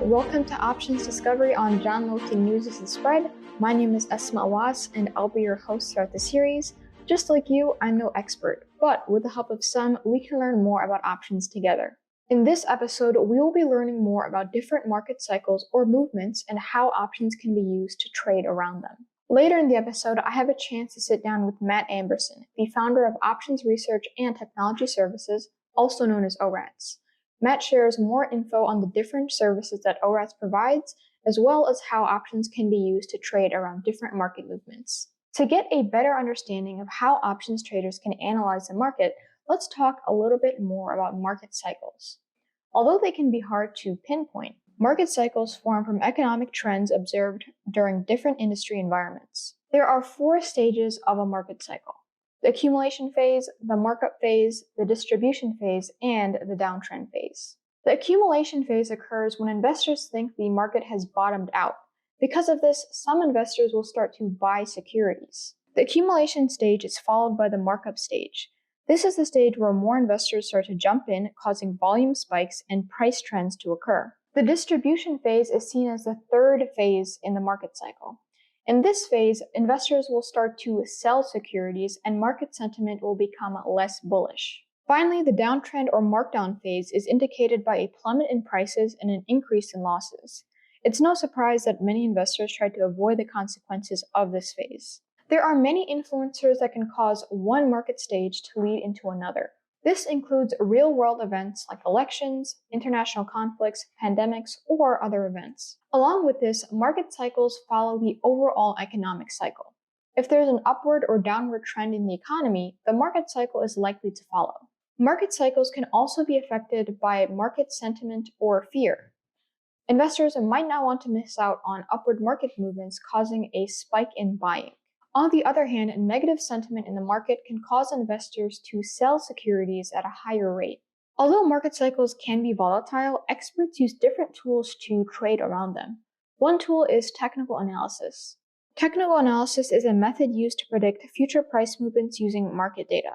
welcome to Options Discovery on John Loki News is the Spread. My name is Esma Awas, and I'll be your host throughout the series. Just like you, I'm no expert, but with the help of some, we can learn more about options together. In this episode, we will be learning more about different market cycles or movements and how options can be used to trade around them. Later in the episode, I have a chance to sit down with Matt Amberson, the founder of Options Research and Technology Services, also known as ORATS. Matt shares more info on the different services that ORATS provides, as well as how options can be used to trade around different market movements. To get a better understanding of how options traders can analyze the market, let's talk a little bit more about market cycles. Although they can be hard to pinpoint, market cycles form from economic trends observed during different industry environments. There are 4 stages of a market cycle: the accumulation phase, the markup phase, the distribution phase, and the downtrend phase. The accumulation phase occurs when investors think the market has bottomed out. Because of this, some investors will start to buy securities. The accumulation stage is followed by the markup stage. This is the stage where more investors start to jump in, causing volume spikes and price trends to occur. The distribution phase is seen as the 3rd phase in the market cycle. In this phase, investors will start to sell securities and market sentiment will become less bullish. Finally, the downtrend or markdown phase is indicated by a plummet in prices and an increase in losses. It's no surprise that many investors try to avoid the consequences of this phase. There are many influencers that can cause one market stage to lead into another. This includes real-world events like elections, international conflicts, pandemics, or other events. Along with this, market cycles follow the overall economic cycle. If there's an upward or downward trend in the economy, the market cycle is likely to follow. Market cycles can also be affected by market sentiment or fear. Investors might not want to miss out on upward market movements, causing a spike in buying. On the other hand, negative sentiment in the market can cause investors to sell securities at a higher rate. Although market cycles can be volatile, experts use different tools to trade around them. One tool is technical analysis. Technical analysis is a method used to predict future price movements using market data.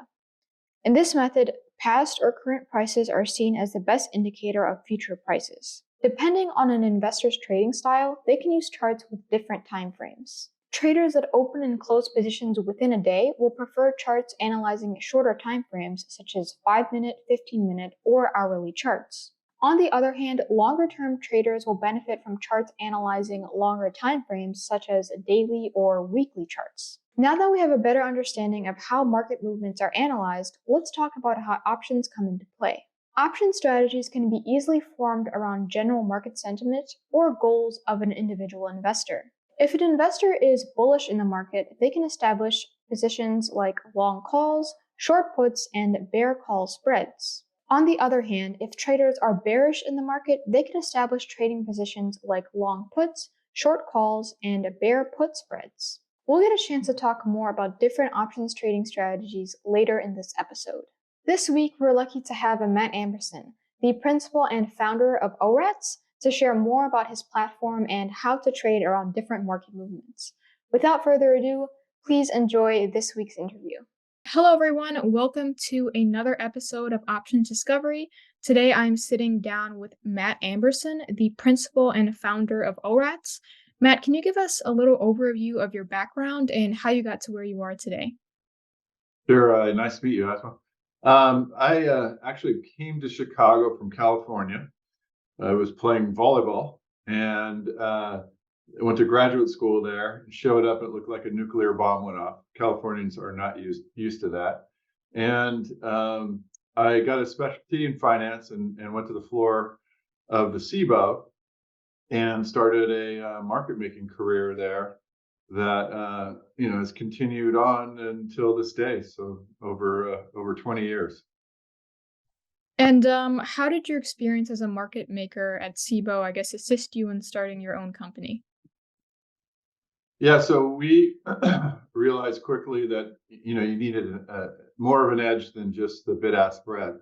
In this method, past or current prices are seen as the best indicator of future prices. Depending on an investor's trading style, they can use charts with different time frames. Traders that open and close positions within a day will prefer charts analyzing shorter time frames, such as 5-minute, 15-minute, or hourly charts. On the other hand, longer-term traders will benefit from charts analyzing longer time frames, such as daily or weekly charts. Now that we have a better understanding of how market movements are analyzed, let's talk about how options come into play. Option strategies can be easily formed around general market sentiment or goals of an individual investor. If an investor is bullish in the market, they can establish positions like long calls, short puts, and bear call spreads. On the other hand, if traders are bearish in the market, they can establish trading positions like long puts, short calls, and bear put spreads. We'll get a chance to talk more about different options trading strategies later in this episode. This week, we're lucky to have Matt Amberson, the principal and founder of ORATS, to share more about his platform and how to trade around different market movements. Without further ado, please enjoy this week's interview. Hello, everyone. Welcome to another episode of Options Discovery. Today, I'm sitting down with Matt Amberson, the principal and founder of ORATS. Matt, can you give us a little overview of your background and how you got to where you are today? Sure. Nice to meet you, Asma. I actually came to Chicago from California. I was playing volleyball and went to graduate school there. Showed up, it looked like a nuclear bomb went off. Californians are not used to that. And I got a specialty in finance and went to the floor of the SIBO and started a market making career there that has continued on until this day. So over 20 years. And how did your experience as a market maker at SIBO, I guess, assist you in starting your own company? Yeah, so we realized quickly that you needed more of an edge than just the bid-ask spread.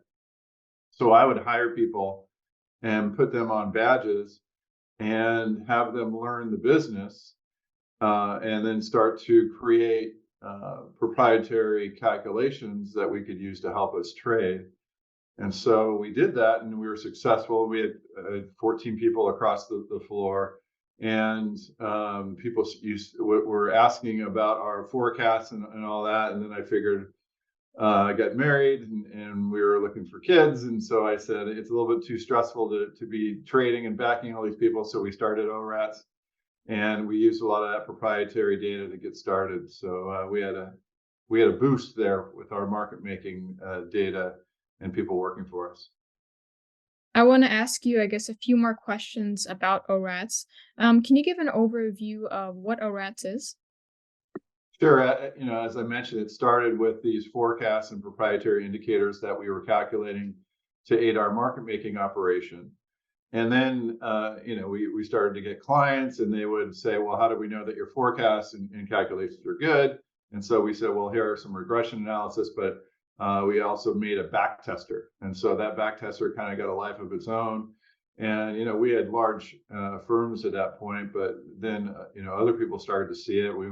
So I would hire people and put them on badges and have them learn the business, and then start to create proprietary calculations that we could use to help us trade. And so we did that, and we were successful. We had 14 people across the floor, and people were asking about our forecasts and all that. And then I figured I got married, and we were looking for kids. And so I said, it's a little bit too stressful to be trading and backing all these people. So we started ORATs, and we used a lot of that proprietary data to get started. So we had a boost there with our market making data and people working for us. I want to ask you, I guess, a few more questions about ORATs. Can you give an overview of what ORATs is? Sure. As I mentioned, it started with these forecasts and proprietary indicators that we were calculating to aid our market making operation. And then, we started to get clients, and they would say, well, how do we know that your forecasts and calculations are good? And so we said, well, here are some regression analysis, but we also made a back tester. And so that back tester kind of got a life of its own. And, we had large firms at that point, but then, other people started to see it. We,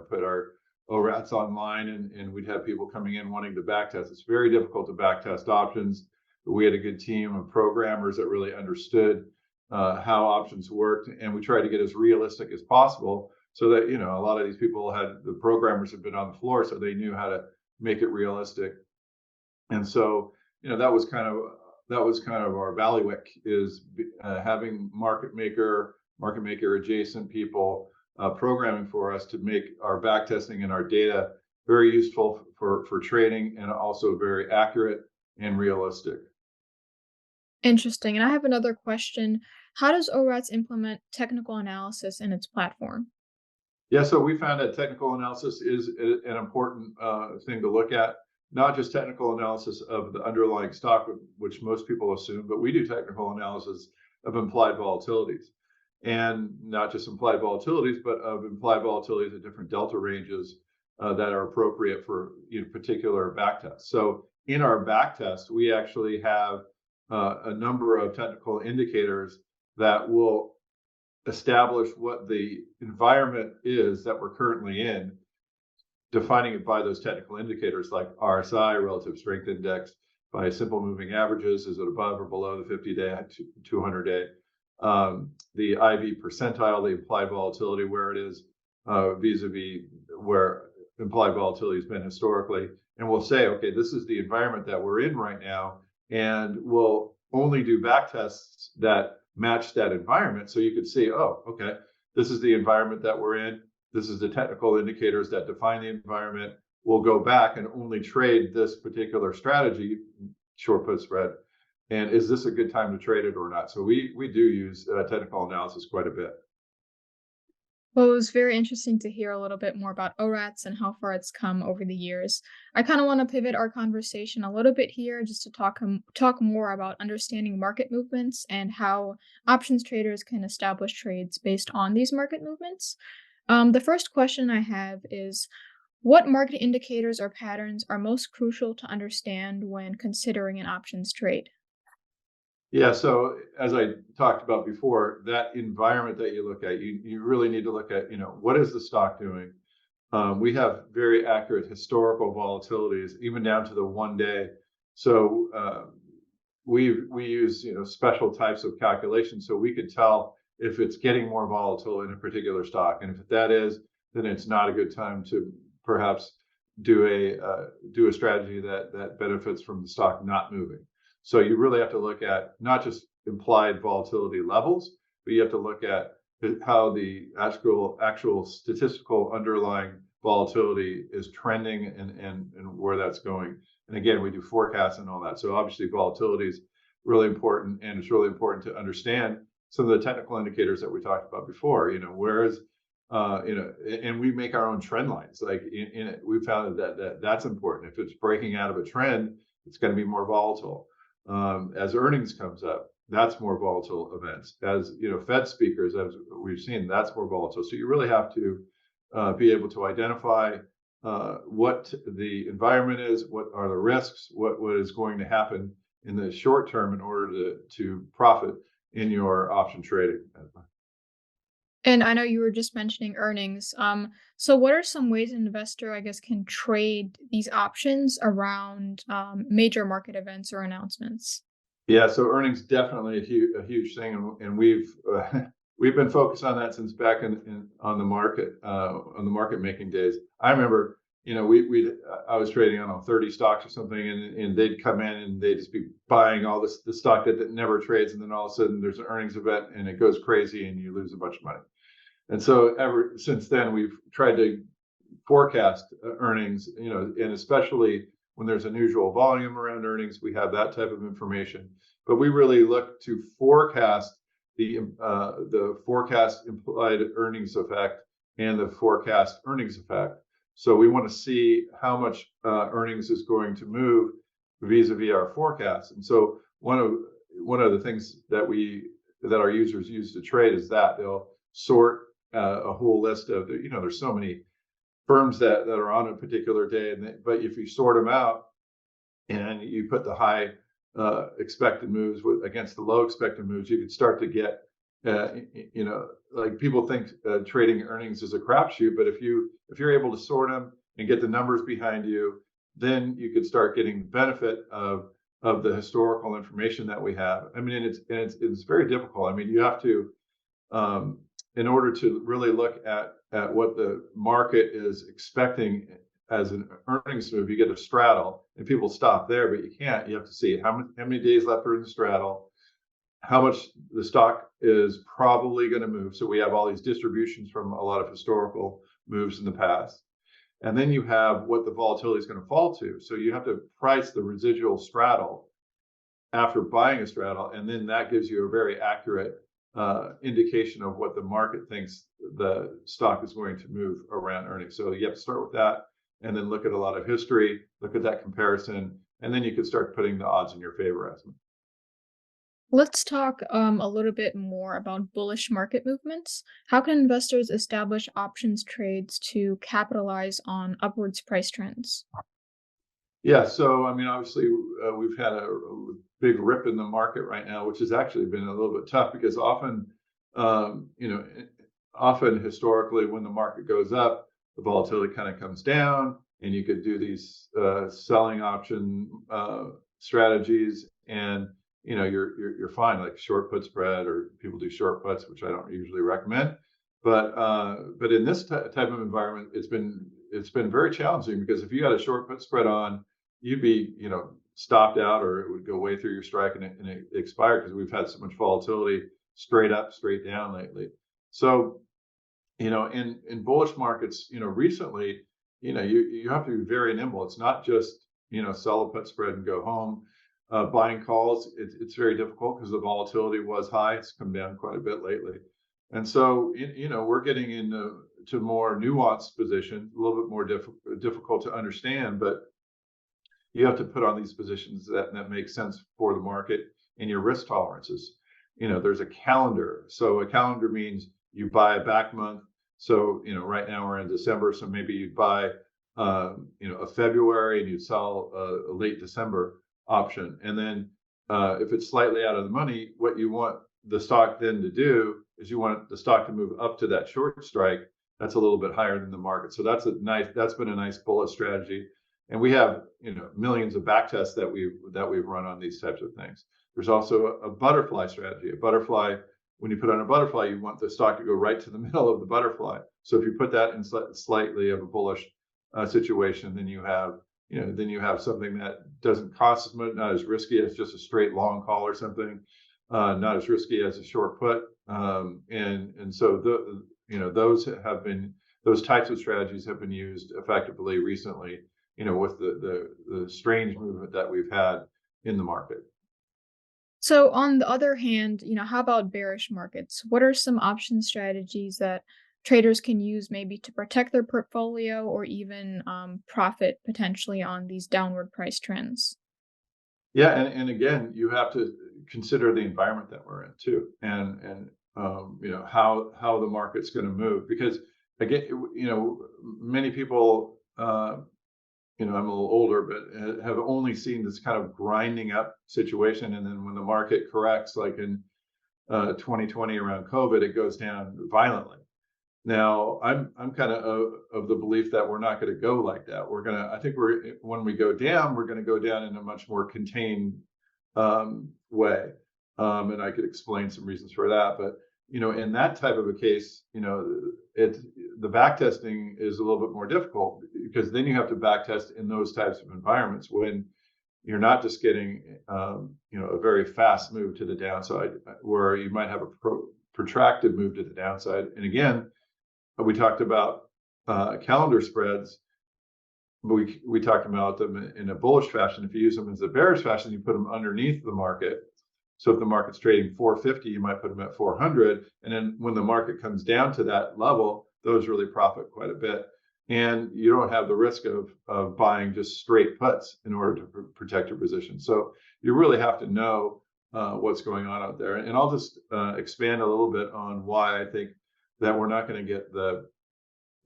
put our ORATs online, and we'd have people coming in wanting to back test. It's very difficult to back test options. But we had a good team of programmers that really understood how options worked, and we tried to get as realistic as possible so that a lot of these people the programmers had been on the floor, so they knew how to make it realistic. And so that was kind of our bailiwick, is having market maker adjacent people programming for us to make our back testing and our data very useful for trading, and also very accurate and realistic. Interesting. And I have another question. How does ORATs implement technical analysis in its platform? Yeah, so we found that technical analysis is an important thing to look at, not just technical analysis of the underlying stock, which most people assume, but we do technical analysis of implied volatilities. And not just implied volatilities, but of implied volatilities at different delta ranges that are appropriate for particular backtests. So in our backtest, we actually have a number of technical indicators that will establish what the environment is that we're currently in, defining it by those technical indicators like RSI, relative strength index, by simple moving averages. Is it above or below the 50-day, 200-day? The IV percentile, the implied volatility, where it is vis-a-vis where implied volatility has been historically. And we'll say, okay, this is the environment that we're in right now, and we'll only do back tests that match that environment. So you could see, oh, okay, this is the environment that we're in. This is the technical indicators that define the environment. We'll go back and only trade this particular strategy, short put spread. And is this a good time to trade it or not? So we do use technical analysis quite a bit. Well, it was very interesting to hear a little bit more about ORATs and how far it's come over the years. I kind of want to pivot our conversation a little bit here just to talk more about understanding market movements and how options traders can establish trades based on these market movements. The first question I have is, what market indicators or patterns are most crucial to understand when considering an options trade? Yeah, so as I talked about before, that environment that you look at, you really need to look at, what is the stock doing? We have very accurate historical volatilities, even down to the 1 day. So we use special types of calculations, so we could tell if it's getting more volatile in a particular stock, and if that is, then it's not a good time to perhaps do a strategy that benefits from the stock not moving. So you really have to look at not just implied volatility levels, but you have to look at how the actual statistical underlying volatility is trending, and where that's going. And again, we do forecasts and all that. So obviously volatility is really important, and it's really important to understand some of the technical indicators that we talked about before. And we make our own trend lines. Like in it, we found that's important. If it's breaking out of a trend, it's going to be more volatile. As earnings comes up, that's more volatile events. As Fed speakers, as we've seen, that's more volatile. So you really have to be able to identify what the environment is, what are the risks, what is going to happen in the short term in order to profit in your option trading. And I know you were just mentioning earnings. So what are some ways an investor, I guess, can trade these options around major market events or announcements? Yeah, so earnings definitely a huge thing, and we've we've been focused on that since back in on the market making days. I remember, we I was trading, I don't know, 30 stocks or something, and they'd come in and they'd just be buying all this the stock that never trades, and then all of a sudden there's an earnings event and it goes crazy and you lose a bunch of money. And so ever since then, we've tried to forecast earnings, and especially when there's unusual volume around earnings, we have that type of information. But we really look to forecast the forecast implied earnings effect and the forecast earnings effect. So we want to see how much earnings is going to move vis-a-vis our forecast. And so one of the things that our users use to trade is that they'll sort a whole list of, there's so many firms that are on a particular day, but if you sort them out and you put the high expected moves against the low expected moves, you could start to get, like people think trading earnings is a crapshoot, but if you're able to sort them and get the numbers behind you, then you could start getting the benefit of the historical information that we have. I mean, it's very difficult. I mean, you have to, in order to really look at what the market is expecting as an earnings move, you get a straddle, and people stop there, but you can't. You have to see how many days left are in the straddle, how much the stock is probably going to move. So we have all these distributions from a lot of historical moves in the past. And then you have what the volatility is going to fall to. So you have to price the residual straddle after buying a straddle, and then that gives you a very accurate indication of what the market thinks the stock is going to move around earnings. So you have to start with that, and then look at a lot of history, look at that comparison, and then you can start putting the odds in your favor as well. Let's talk a little bit more about bullish market movements. How can investors establish options trades to capitalize on upwards price trends? Yeah, so I mean, obviously, we've had a big rip in the market right now, which has actually been a little bit tough because um, you know, often historically, when the market goes up, the volatility kind of comes down, and you could do these selling option strategies, and you're fine, like short put spread, or people do short puts, which I don't usually recommend. But in this type of environment, it's been very challenging because if you had a short put spread on, you'd be, stopped out, or it would go way through your strike and it expired because we've had so much volatility straight up, straight down lately. So, in bullish markets, recently, you have to be very nimble. It's not just, sell a put spread and go home. Buying calls, it's very difficult because the volatility was high. It's come down quite a bit lately. And so, we're getting into more nuanced positions, a little bit more difficult to understand, but you have to put on these positions that make sense for the market and your risk tolerances. There's a calendar. So a calendar means you buy a back month. So, right now we're in December. So maybe you'd buy, a February, and you'd sell a late December option. And then if it's slightly out of the money, what you want the stock then to do is you want the stock to move up to that short strike. That's a little bit higher than the market. So that's been a nice bullet strategy. And we have, millions of back tests that we've run on these types of things. There's also a butterfly strategy. A butterfly, when you put on a butterfly, you want the stock to go right to the middle of the butterfly. So if you put that in slightly of a bullish situation, then you have something that doesn't cost as much, not as risky as just a straight long call or something, not as risky as a short put. And so those types of strategies have been used effectively recently, with the strange movement that we've had in the market. So on the other hand, how about bearish markets? What are some option strategies that traders can use maybe to protect their portfolio or even profit potentially on these downward price trends? Yeah, and again, you have to consider the environment that we're in too, and how the market's going to move, because again, many people, I'm a little older, but have only seen this kind of grinding up situation, and then when the market corrects, like in 2020 around COVID, it goes down violently. Now, I'm kind of the belief that we're not going to go like that. I think when we go down, we're going to go down in a much more contained way. And I could explain some reasons for that. But, in that type of a case, the back testing is a little bit more difficult, because then you have to back test in those types of environments when you're not just getting, a very fast move to the downside, where you might have a protracted move to the downside. And again, we talked about calendar spreads. We talked about them in a bullish fashion. If you use them as a bearish fashion, you put them underneath the market. So if the market's trading 450, you might put them at 400. And then when the market comes down to that level, those really profit quite a bit. And you don't have the risk of buying just straight puts in order to protect your position. So you really have to know what's going on out there. And I'll just expand a little bit on why I think that we're not going to get the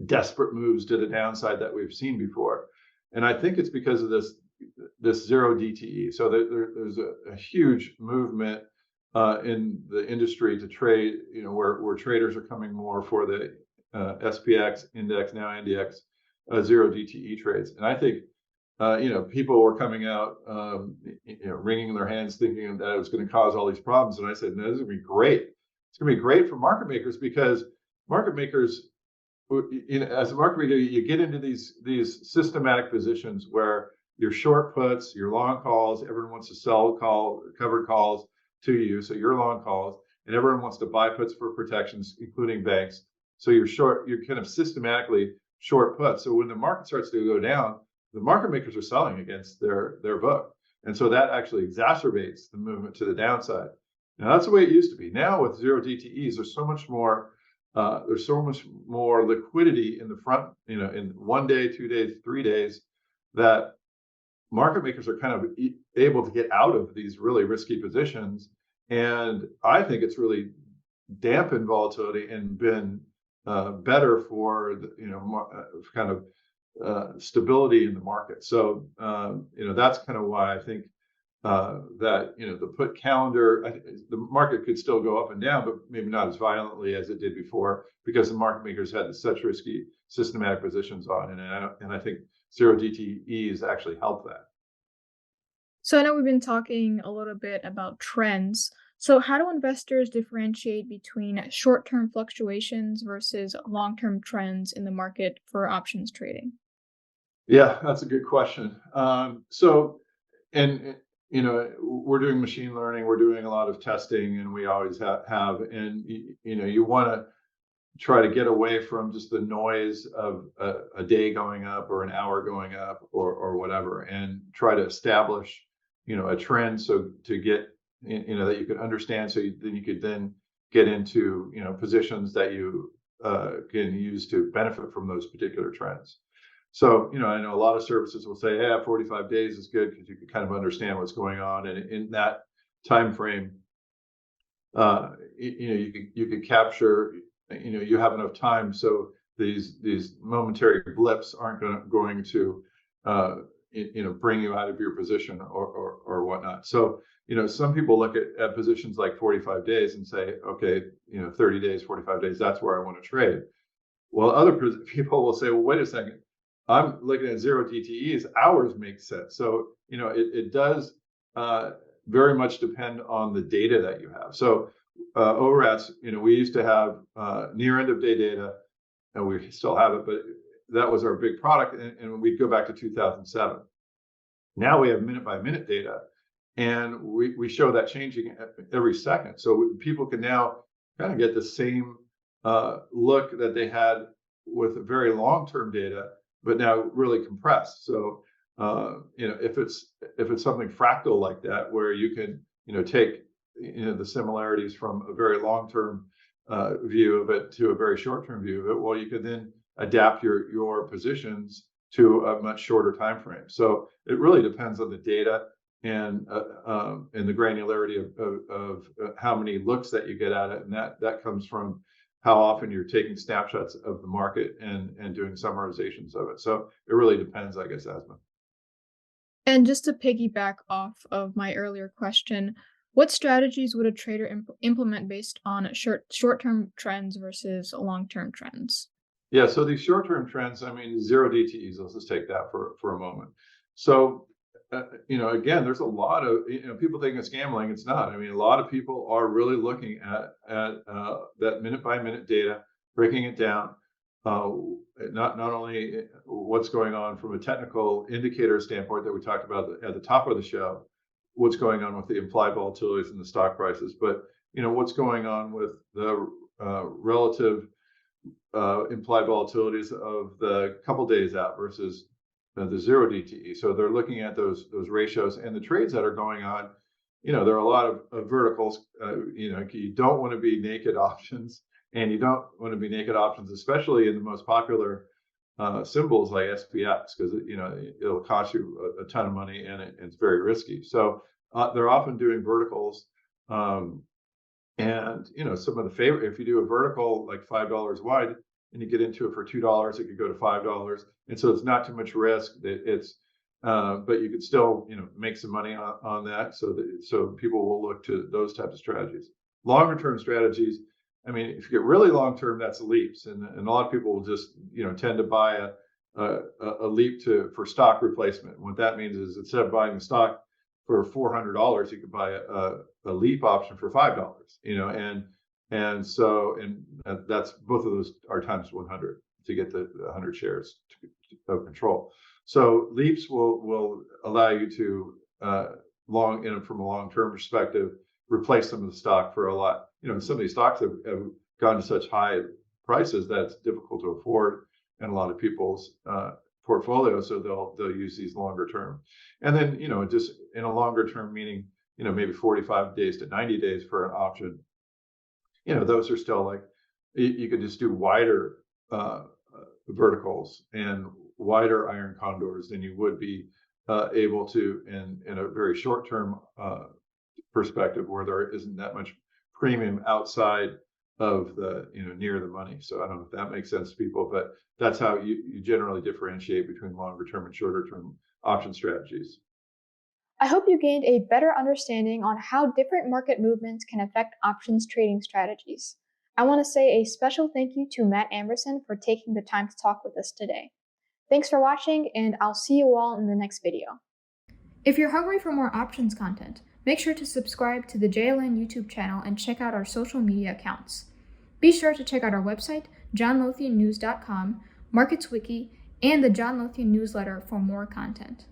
desperate moves to the downside that we've seen before. And I think it's because of this zero DTE. So there's a huge movement in the industry to trade, where traders are coming more for the SPX index, now NDX, zero DTE trades. And I think, people were coming out, wringing their hands, thinking that it was going to cause all these problems. And I said, no, this is going to be great. It's going to be great for market makers, because market makers, as a market maker, you get into these systematic positions where your short puts, your long calls, everyone wants to sell covered calls to you, so you're long calls, and everyone wants to buy puts for protections, including banks. So you're kind of systematically short puts. So when the market starts to go down, the market makers are selling against their book, and so that actually exacerbates the movement to the downside. Now that's the way it used to be. Now with zero DTEs, there's so much more liquidity in the front, in 1 day, 2 days, 3 days, that market makers are kind of able to get out of these really risky positions. And I think it's really dampened volatility and been better for kind of stability in the market. So that's kind of why I think that the put calendar, the market could still go up and down, but maybe not as violently as it did before, because the market makers had such risky systematic positions on, and I think zero DTEs actually help that. So I know we've been talking a little bit about trends. So how do investors differentiate between short-term fluctuations versus long-term trends in the market for options trading? Yeah, that's a good question. And we're doing machine learning, we're doing a lot of testing, and we always have. And you want to try to get away from just the noise of a day going up or an hour going up or whatever, and try to establish a trend, so to get that you could understand, so then you could then get into positions that you can use to benefit from those particular trends. So, I know a lot of services will say, yeah, 45 days is good, because you can kind of understand what's going on. And in that time frame, you could capture, you have enough time, so these momentary blips aren't going to bring you out of your position or whatnot. So, some people look at positions like 45 days and say, okay, 30 days, 45 days, that's where I want to trade. Well, other people will say, well, wait a second, I'm looking at zero DTEs, hours make sense. So, it does very much depend on the data that you have. So ORAS, we used to have near end of day data, and we still have it, but that was our big product. And we'd go back to 2007. Now we have minute by minute data, and we show that changing every second. So people can now kind of get the same look that they had with very long-term data, but now really compressed. So if it's something fractal like that, where you can take the similarities from a very long-term view of it to a very short-term view of it, well, you can then adapt your positions to a much shorter time frame. So it really depends on the data and the granularity of how many looks that you get at it, and that comes from how often you're taking snapshots of the market and doing summarizations of it. So it really depends, I guess, Asma. And just to piggyback off of my earlier question, What strategies would a trader implement based on short-term trends versus long-term trends? Yeah, so these short-term trends, I mean, zero DTEs, let's just take that for a moment. So, again, there's a lot of, people think it's gambling. It's not. I mean, a lot of people are really looking at that minute by minute data, breaking it down. Uh, not only what's going on from a technical indicator standpoint that we talked about at the top of the show, what's going on with the implied volatilities in the stock prices, but what's going on with the relative implied volatilities of the couple days out versus the zero DTE. So they're looking at those ratios and the trades that are going on. There are a lot of verticals. You don't want to be naked options, and you don't want to be naked options, especially in the most popular symbols like SPX, because it'll cost you a ton of money and it's very risky. So they're often doing verticals. And some of the favorite, if you do a vertical like $5 wide and you get into it for $2, it could go to $5, and so it's not too much risk. But you could still make some money on that. So people will look to those types of strategies. Longer term strategies. I mean, if you get really long term, that's leaps, and a lot of people will just tend to buy a leap for stock replacement. What that means is instead of buying the stock for $400, you could buy a leap option for $5. And that's both of those are times 100 to get the 100 shares of control. So leaps will allow you to from a long-term perspective, replace some of the stock for a lot. Some of these stocks have gone to such high prices that it's difficult to afford in a lot of people's portfolio, so they'll use these longer term. And then just in a longer term, meaning maybe 45 days to 90 days for an option. Those are still like you could just do wider verticals and wider iron condors than you would be able to in a very short term perspective, where there isn't that much premium outside of the near the money. So I don't know if that makes sense to people, but that's how you generally differentiate between longer term and shorter term option strategies. I hope you gained a better understanding on how different market movements can affect options trading strategies. I want to say a special thank you to Matt Amberson for taking the time to talk with us today. Thanks for watching, and I'll see you all in the next video. If you're hungry for more options content, make sure to subscribe to the JLN YouTube channel and check out our social media accounts. Be sure to check out our website, johnlothiannews.com, Markets Wiki, and the John Lothian newsletter for more content.